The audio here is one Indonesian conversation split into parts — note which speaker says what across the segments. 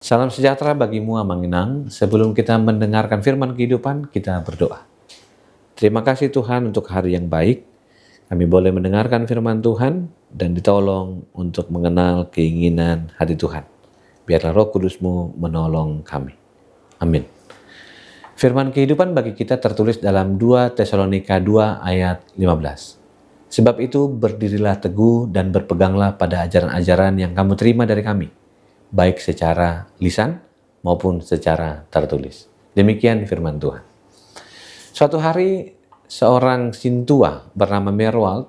Speaker 1: Salam sejahtera bagimu Amanginang. Sebelum kita mendengarkan firman kehidupan, kita berdoa. Terima kasih Tuhan untuk hari yang baik. Kami boleh mendengarkan firman Tuhan dan ditolong untuk mengenal keinginan hati Tuhan. Biarlah Roh Kudus-Mu menolong kami. Amin. Firman kehidupan bagi kita tertulis dalam 2 Tesalonika 2 ayat 15. Sebab itu berdirilah teguh dan berpeganglah pada ajaran-ajaran yang kamu terima dari kami, baik secara lisan maupun secara tertulis. Demikian firman Tuhan. Suatu hari seorang sintua bernama Merwald,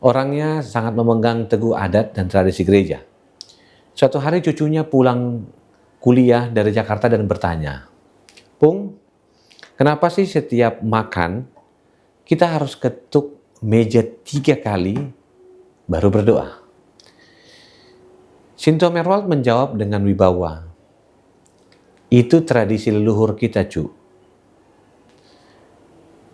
Speaker 1: orangnya sangat memegang teguh adat dan tradisi gereja. Suatu hari cucunya pulang kuliah dari Jakarta dan bertanya, "Pung, kenapa sih setiap makan kita harus ketuk meja 3 kali baru berdoa?" Sintua Merwald menjawab dengan wibawa, "Itu tradisi leluhur kita, cu.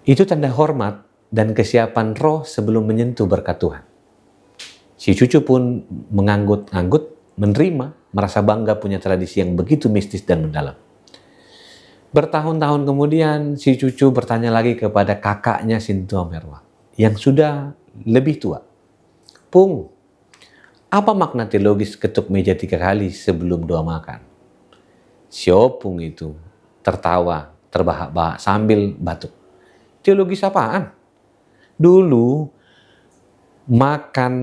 Speaker 1: Itu tanda hormat dan kesiapan roh sebelum menyentuh berkat Tuhan." Si cucu pun mengangguk-angguk, menerima, merasa bangga punya tradisi yang begitu mistis dan mendalam. Bertahun-tahun kemudian, si cucu bertanya lagi kepada kakaknya Sintua Merwald yang sudah lebih tua, "Pung, apa makna teologis ketuk meja 3 kali sebelum doa makan?" Si opung itu tertawa terbahak-bahak sambil batuk. "Teologis apaan? Dulu makan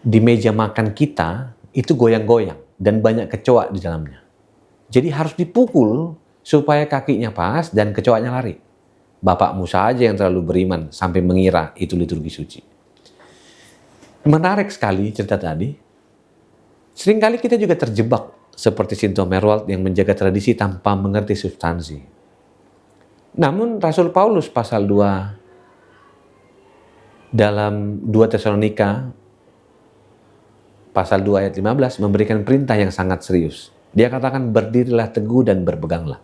Speaker 1: di meja makan kita itu goyang-goyang dan banyak kecoa di dalamnya. Jadi harus dipukul supaya kakinya pas dan kecoanya lari. Bapakmu saja yang terlalu beriman sampai mengira itu liturgi suci." Menarik sekali cerita tadi. Seringkali kita juga terjebak seperti Sintua Merwald yang menjaga tradisi tanpa mengerti substansi. Namun Rasul Paulus pasal 2 dalam 2 Tesalonika pasal 2 ayat 15 memberikan perintah yang sangat serius. Dia katakan, "Berdirilah teguh dan berpeganglah."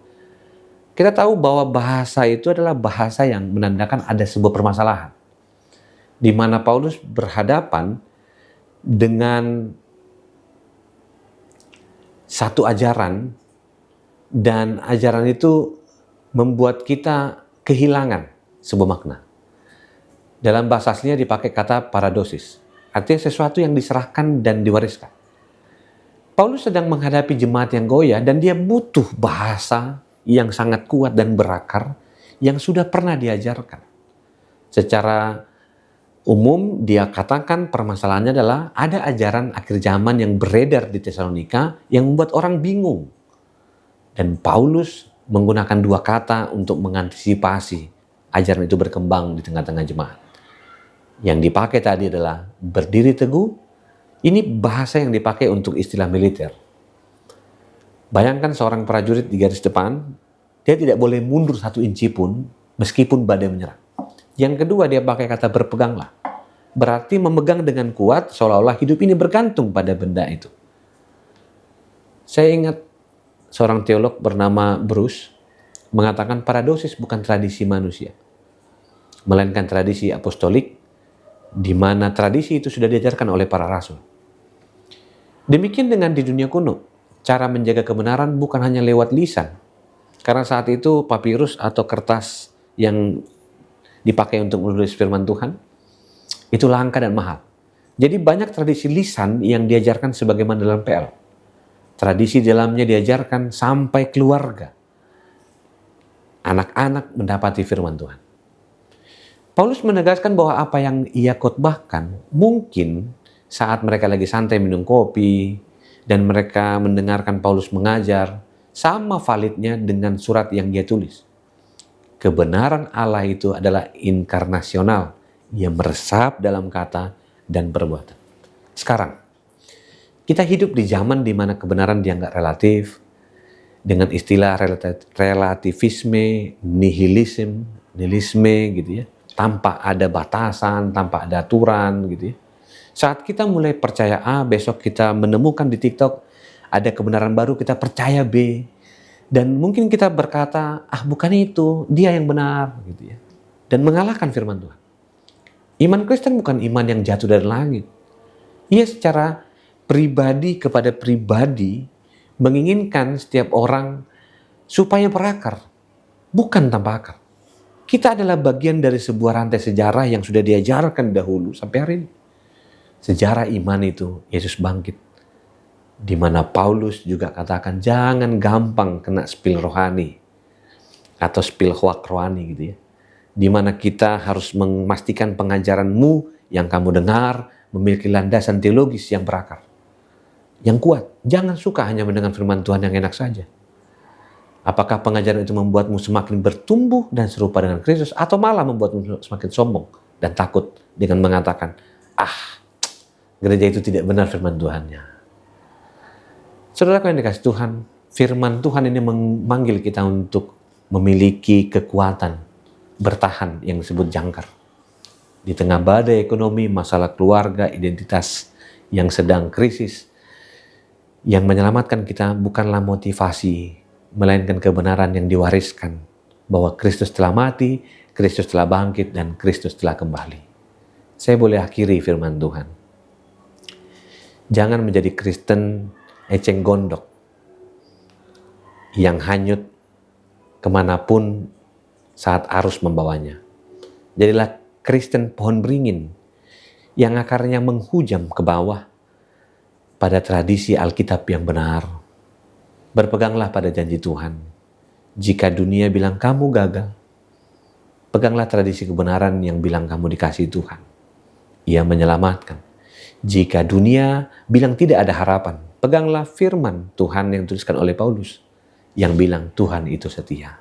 Speaker 1: Kita tahu bahwa bahasa itu adalah bahasa yang menandakan ada sebuah permasalahan, di mana Paulus berhadapan dengan satu ajaran, dan ajaran itu membuat kita kehilangan sebuah makna. Dalam bahasa aslinya dipakai kata paradosis, artinya sesuatu yang diserahkan dan diwariskan. Paulus sedang menghadapi jemaat yang goyah dan dia butuh bahasa yang sangat kuat dan berakar yang sudah pernah diajarkan. Secara umum dia katakan permasalahannya adalah ada ajaran akhir zaman yang beredar di Tesalonika yang membuat orang bingung. Dan Paulus menggunakan 2 kata untuk mengantisipasi ajaran itu berkembang di tengah-tengah jemaat. Yang dipakai tadi adalah berdiri teguh. Ini bahasa yang dipakai untuk istilah militer. Bayangkan seorang prajurit di garis depan, dia tidak boleh mundur 1 inci pun meskipun badai menyerang. Yang kedua dia pakai kata berpeganglah. Berarti memegang dengan kuat seolah-olah hidup ini bergantung pada benda itu. Saya ingat seorang teolog bernama Bruce mengatakan paradosis bukan tradisi manusia, melainkan tradisi apostolik, di mana tradisi itu sudah diajarkan oleh para rasul. Demikian dengan di dunia kuno, cara menjaga kebenaran bukan hanya lewat lisan, karena saat itu papirus atau kertas yang dipakai untuk menulis firman Tuhan itu langka dan mahal. Jadi banyak tradisi lisan yang diajarkan sebagaimana dalam PL. Tradisi dalamnya diajarkan sampai keluarga. Anak-anak mendapati firman Tuhan. Paulus menegaskan bahwa apa yang ia khotbahkan mungkin saat mereka lagi santai minum kopi dan mereka mendengarkan Paulus mengajar, sama validnya dengan surat yang dia tulis. Kebenaran Allah itu adalah inkarnasional, ia meresap dalam kata dan perbuatan. Sekarang, kita hidup di zaman di mana kebenaran dianggap relatif, dengan istilah relativisme, nihilisme gitu ya, tanpa ada batasan, tanpa ada aturan gitu ya. Saat kita mulai percaya A, besok kita menemukan di TikTok ada kebenaran baru, kita percaya B. Dan mungkin kita berkata, bukan itu, dia yang benar gitu ya. Dan mengalahkan firman Tuhan. Iman Kristen bukan iman yang jatuh dari langit. Ia secara pribadi kepada pribadi menginginkan setiap orang supaya berakar, bukan tanpa akar. Kita adalah bagian dari sebuah rantai sejarah yang sudah diajarkan dahulu sampai hari ini. Sejarah iman itu, Yesus bangkit. Di mana Paulus juga katakan jangan gampang kena spill rohani atau spill hoak rohani gitu ya. Di mana kita harus memastikan pengajaranmu yang kamu dengar memiliki landasan teologis yang berakar, yang kuat. Jangan suka hanya mendengar firman Tuhan yang enak saja. Apakah pengajaran itu membuatmu semakin bertumbuh dan serupa dengan Kristus, atau malah membuatmu semakin sombong dan takut dengan mengatakan, gereja itu tidak benar firman Tuhannya. Saudara yang dikasih Tuhan, firman Tuhan ini memanggil kita untuk memiliki kekuatan bertahan yang disebut jangkar. Di tengah badai ekonomi, masalah keluarga, identitas yang sedang krisis, yang menyelamatkan kita bukanlah motivasi, melainkan kebenaran yang diwariskan bahwa Kristus telah mati, Kristus telah bangkit, dan Kristus telah kembali. Saya boleh akhiri firman Tuhan. Jangan menjadi Kristen eceng gondok yang hanyut kemanapun saat arus membawanya. Jadilah Kristen pohon beringin yang akarnya menghujam ke bawah pada tradisi Alkitab yang benar. Berpeganglah pada janji Tuhan. Jika dunia bilang kamu gagal, peganglah tradisi kebenaran yang bilang kamu dikasihi Tuhan. Ia menyelamatkan. Jika dunia bilang tidak ada harapan, peganglah firman Tuhan yang dituliskan oleh Paulus yang bilang Tuhan itu setia.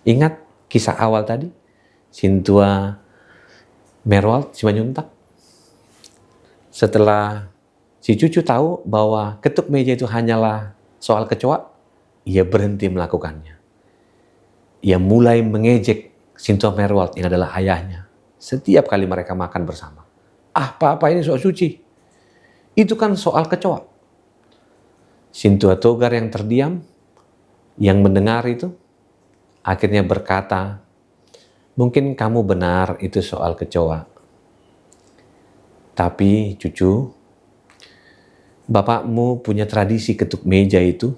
Speaker 1: Ingat kisah awal tadi, Cynthia Merwald Simanjuntak. Setelah si cucu tahu bahwa ketuk meja itu hanyalah soal kecoa, ia berhenti melakukannya. Ia mulai mengejek Cynthia Merwald yang adalah ayahnya setiap kali mereka makan bersama. Apa ini soal suci? Itu kan soal kecoa. Cynthia Togar yang terdiam, yang mendengar itu, akhirnya berkata, mungkin kamu benar itu soal kecoa. Tapi cucu, bapakmu punya tradisi ketuk meja itu.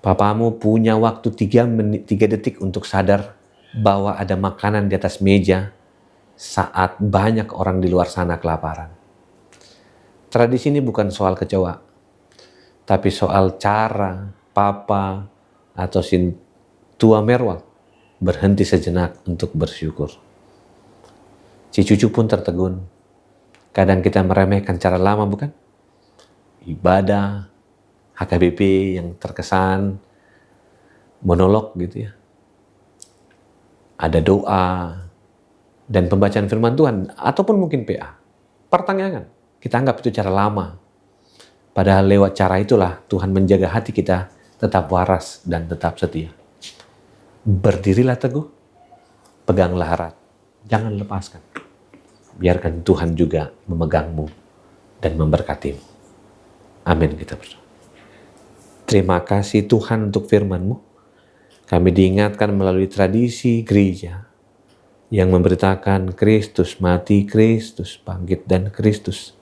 Speaker 1: Bapakmu punya waktu 3 detik untuk sadar bahwa ada makanan di atas meja saat banyak orang di luar sana kelaparan. Tradisi ini bukan soal kecoa, tapi soal cara papa atau Cynthia Merwald berhenti sejenak untuk bersyukur. Si cucu pun tertegun. Kadang kita meremehkan cara lama, bukan? Ibadah, HKBP yang terkesan monolog gitu ya. Ada doa dan pembacaan firman Tuhan, ataupun mungkin PA. Pertanyaan, kita anggap itu cara lama. Padahal lewat cara itulah Tuhan menjaga hati kita tetap waras dan tetap setia. Berdirilah teguh, peganglah erat, jangan lepaskan. Biarkan Tuhan juga memegangmu dan memberkatimu. Amin, kita berdoa. Terima kasih Tuhan untuk firman-Mu. Kami diingatkan melalui tradisi gereja yang memberitakan Kristus mati, Kristus bangkit, dan Kristus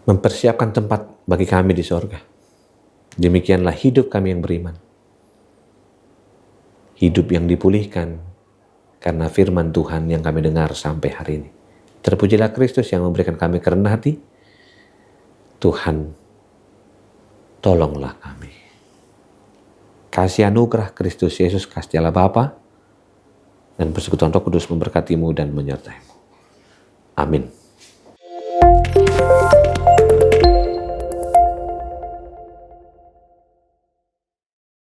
Speaker 1: mempersiapkan tempat bagi kami di sorga. Demikianlah hidup kami yang beriman. Hidup yang dipulihkan karena firman Tuhan yang kami dengar sampai hari ini. Terpujilah Kristus yang memberikan kami kerendahan hati. Tuhan, tolonglah kami. Kasih anugerah Kristus Yesus, kasih Allah Bapa, dan persekutuan Roh Kudus memberkatimu dan menyertaimu. Amin.